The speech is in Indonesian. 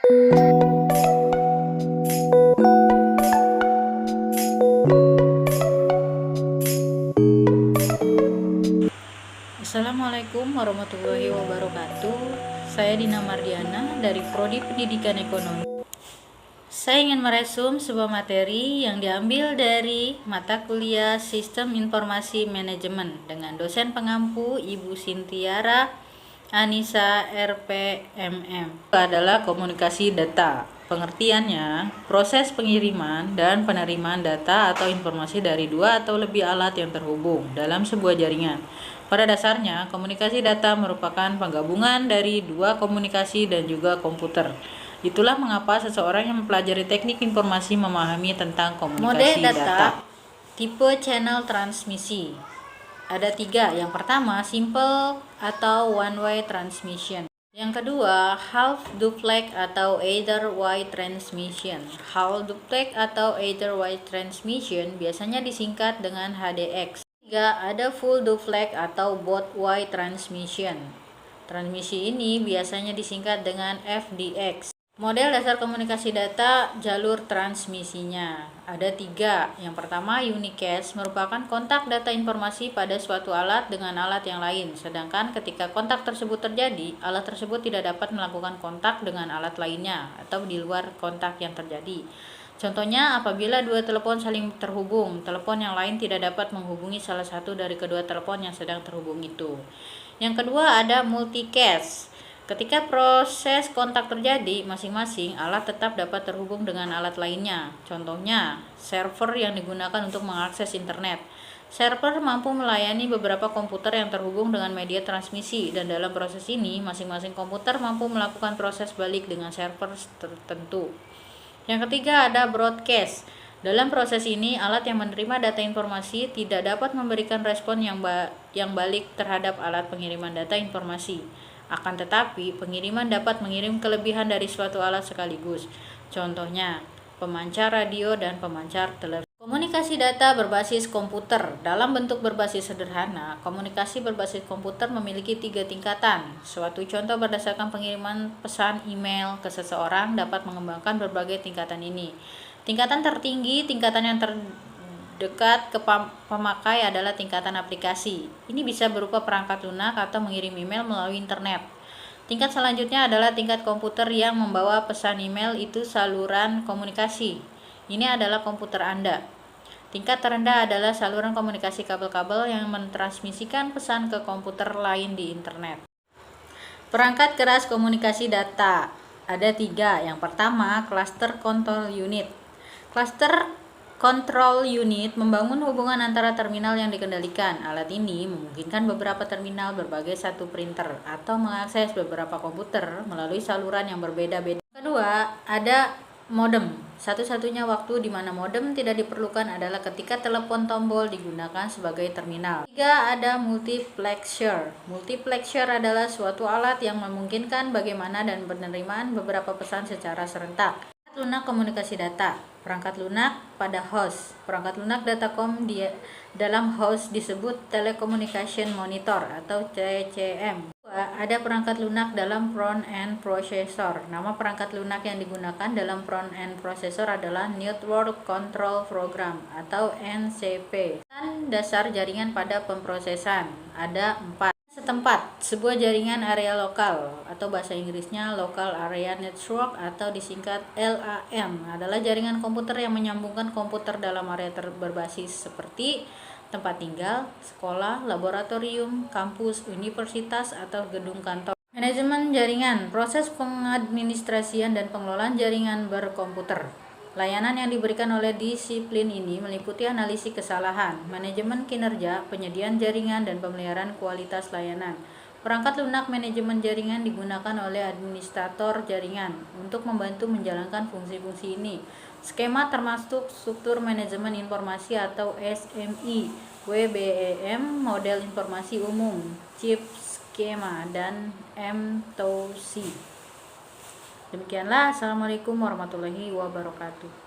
Assalamualaikum warahmatullahi wabarakatuh. Saya Dina Mardiana dari Prodi Pendidikan Ekonomi. Saya ingin meresum sebuah materi yang diambil dari mata kuliah Sistem Informasi Manajemen dengan dosen pengampu Ibu Sintiara Anissa RPMM. Adalah komunikasi data. Pengertiannya, proses pengiriman dan penerimaan data atau informasi dari dua atau lebih alat yang terhubung dalam sebuah jaringan. Pada dasarnya, komunikasi data merupakan penggabungan dari dua komunikasi dan juga komputer. Itulah mengapa seseorang yang mempelajari teknik informasi memahami tentang komunikasi data. Tipe channel transmisi ada 3. Yang pertama, simple atau one-way transmission. Yang kedua, half duplex atau either way transmission. Half duplex atau either way transmission biasanya disingkat dengan HDX. Ketiga, ada full duplex atau both way transmission. Transmisi ini biasanya disingkat dengan FDX. Model dasar komunikasi data jalur transmisinya ada 3. Yang pertama, unicast merupakan kontak data informasi pada suatu alat dengan alat yang lain. Sedangkan ketika kontak tersebut terjadi, alat tersebut tidak dapat melakukan kontak dengan alat lainnya atau di luar kontak yang terjadi. Contohnya, apabila dua telepon saling terhubung, telepon yang lain tidak dapat menghubungi salah satu dari kedua telepon yang sedang terhubung itu. Yang kedua, ada multicast. Ketika proses kontak terjadi, masing-masing alat tetap dapat terhubung dengan alat lainnya. Contohnya, server yang digunakan untuk mengakses internet. Server mampu melayani beberapa komputer yang terhubung dengan media transmisi, dan dalam proses ini, masing-masing komputer mampu melakukan proses balik dengan server tertentu. Yang ketiga, ada broadcast. Dalam proses ini, alat yang menerima data informasi tidak dapat memberikan respon yang balik terhadap alat pengiriman data informasi. Akan tetapi, pengiriman dapat mengirim kelebihan dari suatu alat sekaligus. Contohnya, pemancar radio dan pemancar televisi. Komunikasi data berbasis komputer. Dalam bentuk berbasis sederhana, komunikasi berbasis komputer memiliki 3 tingkatan. Suatu contoh berdasarkan pengiriman pesan email ke seseorang dapat mengembangkan berbagai tingkatan ini. Tingkatan tertinggi, tingkatan yang dekat ke pemakai adalah tingkatan aplikasi. Ini bisa berupa perangkat lunak atau mengirim email melalui internet. Tingkat selanjutnya adalah tingkat komputer yang membawa pesan email itu saluran komunikasi. Ini adalah komputer Anda. Tingkat terendah adalah saluran komunikasi kabel-kabel yang mentransmisikan pesan ke komputer lain di internet. Perangkat keras komunikasi data ada 3. Yang pertama, cluster control unit. Cluster control unit membangun hubungan antara terminal yang dikendalikan. Alat ini memungkinkan beberapa terminal berbagai satu printer atau mengakses beberapa komputer melalui saluran yang berbeda-beda. Kedua, ada modem. Satu-satunya waktu di mana modem tidak diperlukan adalah ketika telepon tombol digunakan sebagai terminal. 3. Ada multiplexer. Multiplexer adalah suatu alat yang memungkinkan bagaimana dan penerimaan beberapa pesan secara serentak. Lunak komunikasi data. Perangkat lunak pada host. Perangkat lunak datacom dalam host disebut telecommunication monitor atau TCM. Ada perangkat lunak dalam front-end processor. Nama perangkat lunak yang digunakan dalam front-end processor adalah Network Control Program atau NCP. Dan dasar jaringan pada pemrosesan ada 4. Setempat, sebuah jaringan area lokal atau bahasa Inggrisnya Local Area Network atau disingkat LAN adalah jaringan komputer yang menyambungkan komputer dalam area berbasis seperti tempat tinggal, sekolah, laboratorium, kampus, universitas, atau gedung kantor. Manajemen jaringan, proses pengadministrasian dan pengelolaan jaringan berkomputer. Layanan yang diberikan oleh disiplin ini meliputi analisis kesalahan, manajemen kinerja, penyediaan jaringan, dan pemeliharaan kualitas layanan. Perangkat lunak manajemen jaringan digunakan oleh administrator jaringan untuk membantu menjalankan fungsi-fungsi ini. Skema termasuk struktur manajemen informasi atau SMI, WBEM, model informasi umum, chip skema, dan M2C. Demikianlah, Assalamualaikum warahmatullahi wabarakatuh.